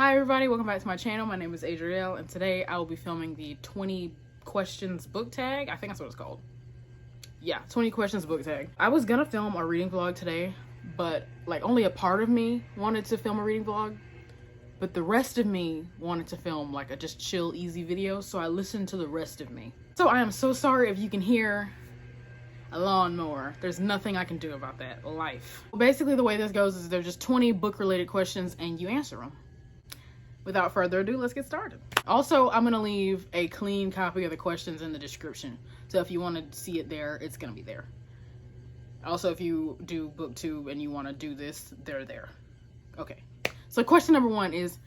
Hi everybody, welcome back to my channel. My name is Adrielle and today I will be filming the 20 questions book tag. I think that's what it's called. Yeah, 20 questions book tag. I was gonna film a reading vlog today, but like only a part of me wanted to film a reading vlog, but the rest of me wanted to film like a just chill, easy video, so I listened to the rest of me. So I am so sorry if you can hear a lawnmower. There's nothing I can do about that. Life. Basically the way this goes is there's just 20 book related questions and you answer them. Without further ado, let's get started. Also, I'm gonna leave a clean copy of the questions in the description. So if you want to see it there, it's gonna be there. Also, if you do booktube and you want to do this, they're there. Okay. So question number 1 is,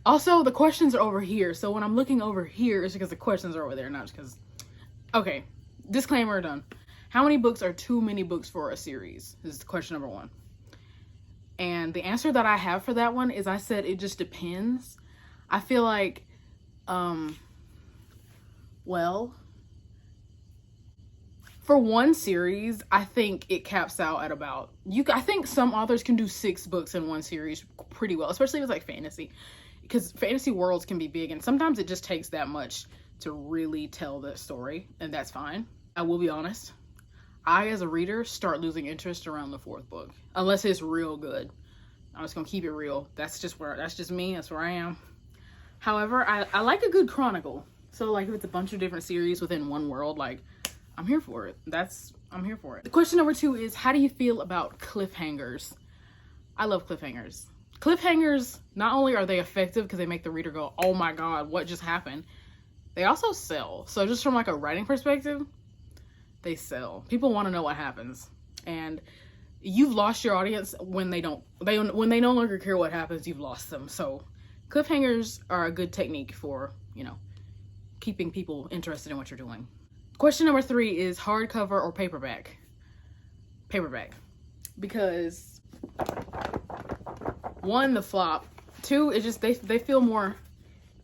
also the questions are over here. So when I'm looking over here, it's because the questions are over there, not because, okay. Disclaimer done. How many books are too many books for a series? This is question number 1. And the answer that I have for that one is I said it just depends. I feel like, well, for one series, I think it caps out at about, I think some authors can do 6 books in one series pretty well, especially if it's like fantasy, because fantasy worlds can be big and sometimes it just takes that much to really tell the story, and that's fine. I will be honest. I, as a reader, start losing interest around the 4th book, unless it's real good. I'm just gonna keep it real. That's just me. That's where I am. However, I like a good chronicle. So like if it's a bunch of different series within one world, like I'm here for it. I'm here for it. The question number 2 is, how do you feel about cliffhangers? I love cliffhangers. Cliffhangers, not only are they effective because they make the reader go, oh my God, what just happened? They also sell. So just from like a writing perspective, they sell. People want to know what happens, and you've lost your audience when they no longer care what happens. You've lost them. So cliffhangers are a good technique for, you know, keeping people interested in what you're doing. Question number 3 is hardcover or paperback? Paperback, because 1, the flop. 2, it's just they feel more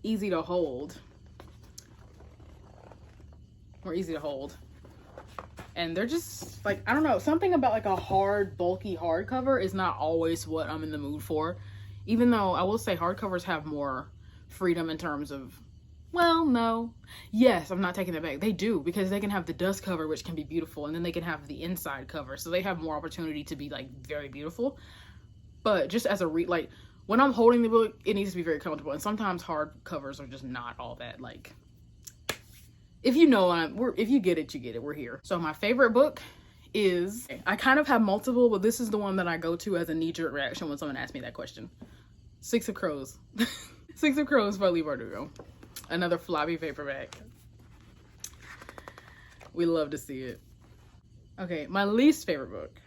easy to hold. More easy to hold. And they're just like, I don't know, something about like a hard, bulky hardcover is not always what I'm in the mood for. Even though I will say hardcovers have more freedom in terms of, well, no. Yes, I'm not taking that back. They do, because they can have the dust cover, which can be beautiful, and then they can have the inside cover. So they have more opportunity to be like very beautiful. But just as a like when I'm holding the book, it needs to be very comfortable. And sometimes hardcovers are just not all that like, if you know, if you get it, you get it. We're here. So my favorite book is, I kind of have multiple, but this is the one that I go to as a knee-jerk reaction when someone asks me that question. 6 of Crows. 6 of Crows by Leigh Bardugo. Another floppy paperback. We love to see it. Okay, my least favorite book.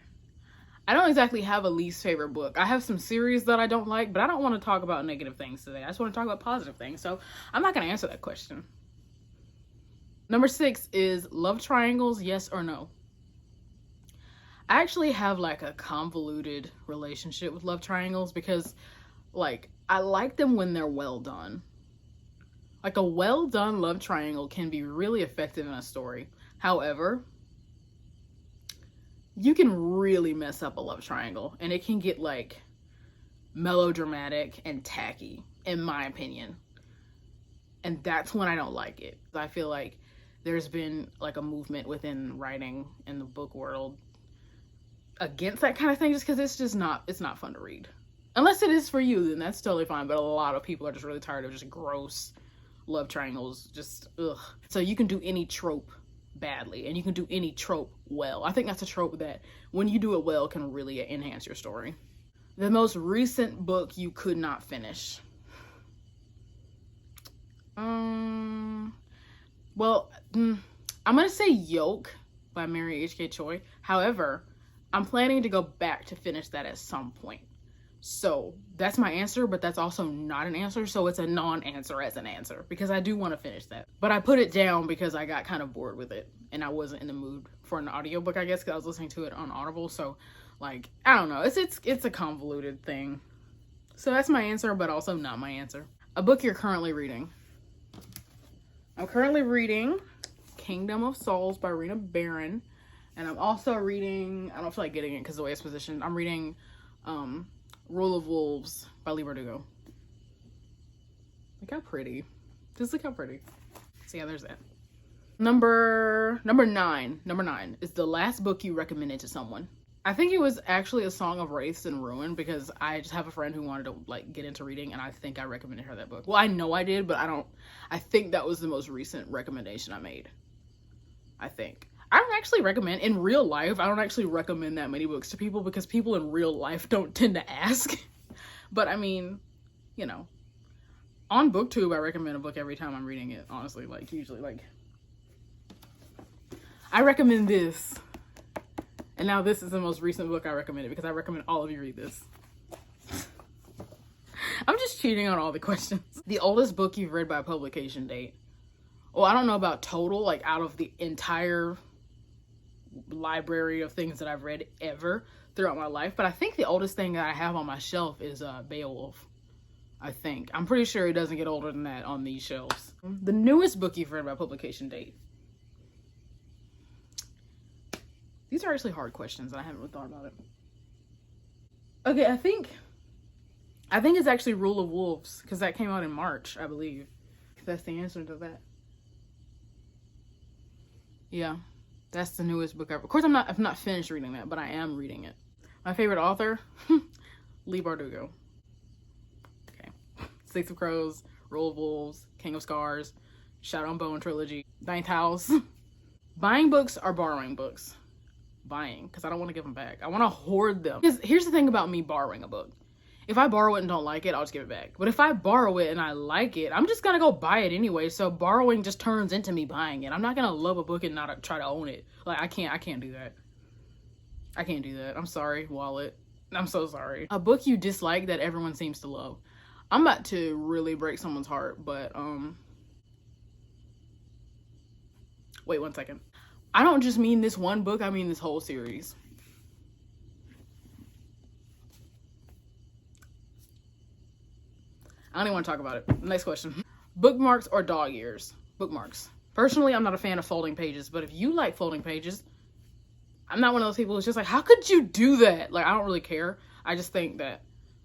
I don't exactly have a least favorite book. I have some series that I don't like, but I don't want to talk about negative things today. I just want to talk about positive things. So I'm not going to answer that question. Number 6 is love triangles, yes or no? I actually have like a convoluted relationship with love triangles because like I like them when they're well done. Like a well done love triangle can be really effective in a story. However, you can really mess up a love triangle and it can get like melodramatic and tacky, in my opinion. And that's when I don't like it. I feel like there's been like a movement within writing in the book world against that kind of thing, just because it's not fun to read. Unless it is for you, then that's totally fine. But a lot of people are just really tired of just gross love triangles. Just ugh. So you can do any trope badly and you can do any trope well. I think that's a trope that when you do it well can really enhance your story. The most recent book you could not finish. Well, I'm gonna say Yoke by Mary H.K. Choi. However, I'm planning to go back to finish that at some point. So that's my answer, but that's also not an answer. So it's a non-answer as an answer because I do want to finish that. But I put it down because I got kind of bored with it and I wasn't in the mood for an audiobook, I guess, because I was listening to it on Audible. So like, I don't know, it's a convoluted thing. So that's my answer, but also not my answer. A book you're currently reading. I'm currently reading Kingdom of Souls by Rena Barron. And I'm also reading, I don't feel like getting it because the way it's positioned. I'm reading Rule of Wolves by Leigh Bardugo. Look how pretty. Just look how pretty. So yeah, there's that. Number nine is the last book you recommended to someone. I think it was actually A Song of Wraiths and Ruin, because I just have a friend who wanted to like get into reading, and I think I recommended her that book. Well, I know I did, but I think that was the most recent recommendation I made. I think. I don't actually recommend, in real life, I don't actually recommend that many books to people because people in real life don't tend to ask. But I mean, you know, on BookTube, I recommend a book every time I'm reading it, honestly. Like, usually, like, I recommend this. And now this is the most recent book I recommended because I recommend all of you read this. I'm just cheating on all the questions. The oldest book you've read by publication date. Well, I don't know about total, like out of the entire library of things that I've read ever throughout my life, but I think the oldest thing that I have on my shelf is Beowulf. I think. I'm pretty sure it doesn't get older than that on these shelves. The newest book you've read by publication date. These are actually hard questions and I haven't really thought about it. Okay, I think it's actually Rule of Wolves, because that came out in March, I believe. That's the answer to that. Yeah, that's the newest book ever. Of course, I've not finished reading that, but I am reading it. My favorite author, Leigh Bardugo. Okay, Six of Crows, Rule of Wolves, King of Scars, Shadow and Bone trilogy, Ninth House. Buying books or borrowing books? Buying, because I don't want to give them back. I want to hoard them. Because here's the thing about me borrowing a book. If I borrow it and don't like it, I'll just give it back. But if I borrow it and I like it, I'm just gonna go buy it anyway. So borrowing just turns into me buying it. I'm not gonna love a book and not try to own it. Like, I can't do that. I can't do that. I'm sorry, wallet. I'm so sorry. A book you dislike that everyone seems to love. I'm about to really break someone's heart, but wait 1 second. I don't just mean this one book, I mean this whole series. I don't even want to talk about it. Next question. Bookmarks or dog ears? Bookmarks. Personally, I'm not a fan of folding pages, but if you like folding pages, I'm not one of those people who's just like, how could you do that? Like, I don't really care. I just think that,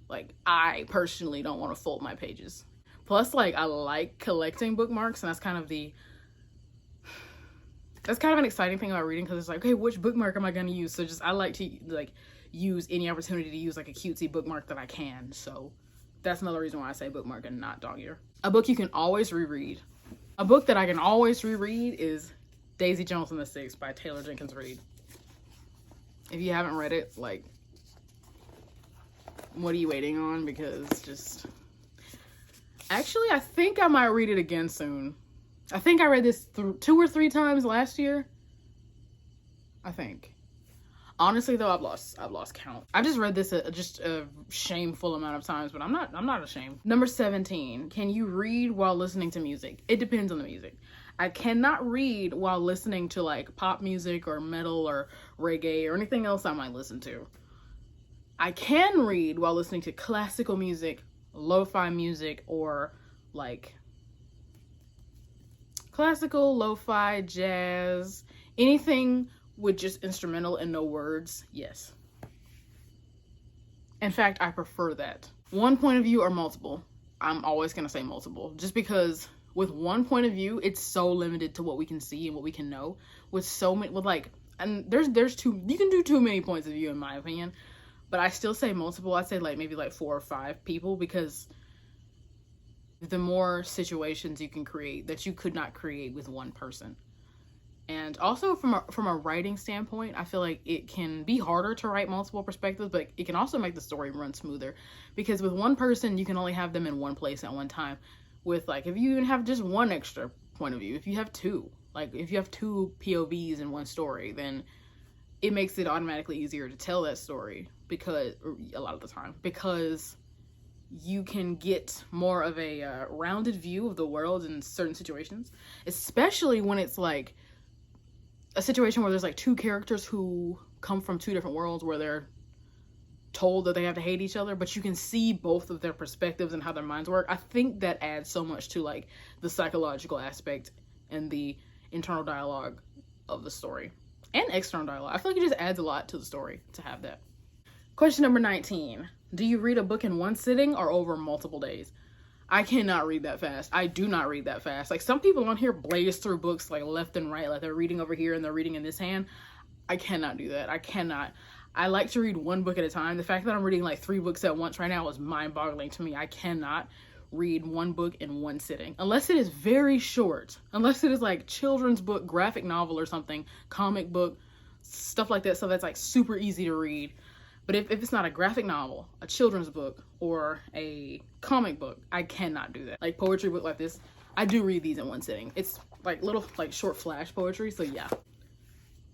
like, I personally don't want to fold my pages. Plus, like, I like collecting bookmarks, and that's kind of an exciting thing about reading, because it's like, okay, which bookmark am I going to use? So I like to, like, use any opportunity to use, like, a cutesy bookmark that I can. So that's another reason why I say bookmark and not dog ear. A book you can always reread. A book that I can always reread is Daisy Jones and the Six by Taylor Jenkins Reid. If you haven't read it, like, what are you waiting on? Because just... Actually, I think I might read it again soon. I think I read this 2 or 3 times last year. I think. Honestly, though, I've lost count. I've just read this just a shameful amount of times, but I'm not ashamed. Number 17. Can you read while listening to music? It depends on the music. I cannot read while listening to, like, pop music or metal or reggae or anything else I might listen to. I can read while listening to classical music, lo-fi music, or, like, classical, lo-fi, jazz, anything with just instrumental and no words. Yes. In fact, I prefer that. One point of view or multiple? I'm always gonna say multiple, just because with one point of view, it's so limited to what we can see and what we can know. With so many, and there's two, you can do too many points of view in my opinion, but I still say multiple. I'd say like maybe like 4 or 5 people, because the more situations you can create that you could not create with one person. And also from a writing standpoint, I feel like it can be harder to write multiple perspectives, but it can also make the story run smoother, because with one person, you can only have them in one place at one time. With, like, if you even have just one extra point of view, if you have 2, like if you have 2 POVs in one story, then it makes it automatically easier to tell that story, because a lot of the time, because you can get more of a rounded view of the world in certain situations, especially when it's like a situation where there's like 2 characters who come from 2 different worlds where they're told that they have to hate each other, but you can see both of their perspectives and how their minds work. I think that adds so much to like the psychological aspect and the internal dialogue of the story, and external dialogue. I feel like it just adds a lot to the story to have that. Question number 19. Do you read a book in one sitting or over multiple days? I cannot read that fast. I do not read that fast. Like, some people on here blaze through books like left and right, like they're reading over here and they're reading in this hand. I cannot do that. I cannot. I like to read one book at a time. The fact that I'm reading like 3 books at once right now is mind-boggling to me. I cannot read one book in one sitting unless it is very short, unless it is like children's book, graphic novel or something, comic book, stuff like that, so that's like super easy to read. But if it's not a graphic novel, a children's book, or a comic book, I cannot do that. Like poetry book like this, I do read these in one sitting. It's like little like short flash poetry, so yeah.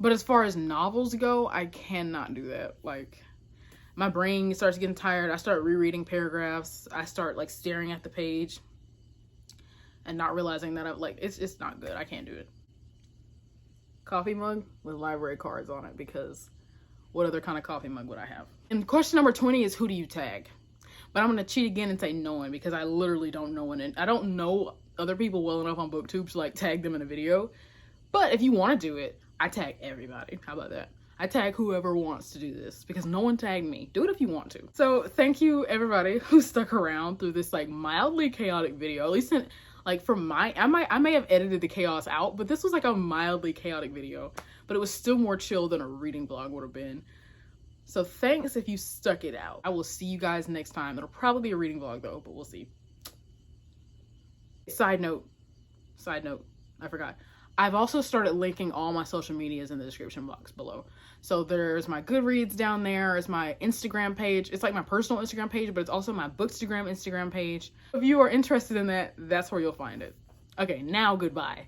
But as far as novels go, I cannot do that. Like, my brain starts getting tired. I start rereading paragraphs. I start like staring at the page and not realizing that I'm like, it's not good. I can't do it. Coffee mug with library cards on it, because what other kind of coffee mug would I have? And question number 20 is, who do you tag? But I'm going to cheat again and say no one, because I literally don't know one. I don't know other people well enough on BookTube to like tag them in a video. But if you want to do it, I tag everybody. How about that? I tag whoever wants to do this, because no one tagged me. Do it if you want to. So thank you everybody who stuck around through this like mildly chaotic video. At least in, like from my, I may have edited the chaos out, but this was like a mildly chaotic video. But it was still more chill than a reading vlog would have been. So thanks if you stuck it out. I will see you guys next time. It'll probably be a reading vlog though, but we'll see. Side note, I forgot. I've also started linking all my social medias in the description box below. So there's my Goodreads down there, there's my Instagram page. It's like my personal Instagram page, but it's also my Bookstagram Instagram page. If you are interested in that, that's where you'll find it. Okay, now goodbye.